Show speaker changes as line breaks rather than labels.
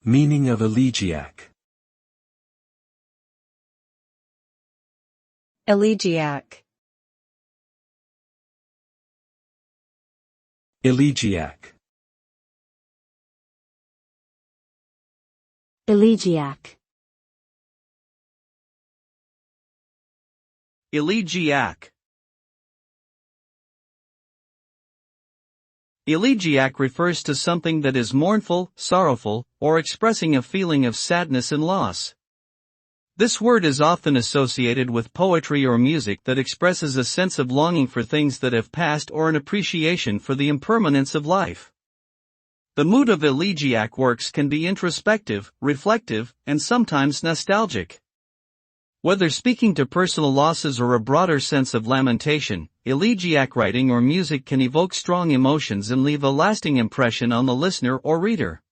Meaning of elegiac.
Elegiac.
Elegiac.
Elegiac.
Elegiac. Elegiac refers to something that is mournful, sorrowful, or expressing a feeling of sadness and loss. This word is often associated with poetry or music that expresses a sense of longing for things that have passed or an appreciation for the impermanence of life. The mood of elegiac works can be introspective, reflective, and sometimes nostalgic. Whether speaking to personal losses or a broader sense of lamentation, elegiac writing or music can evoke strong emotions and leave a lasting impression on the listener or reader.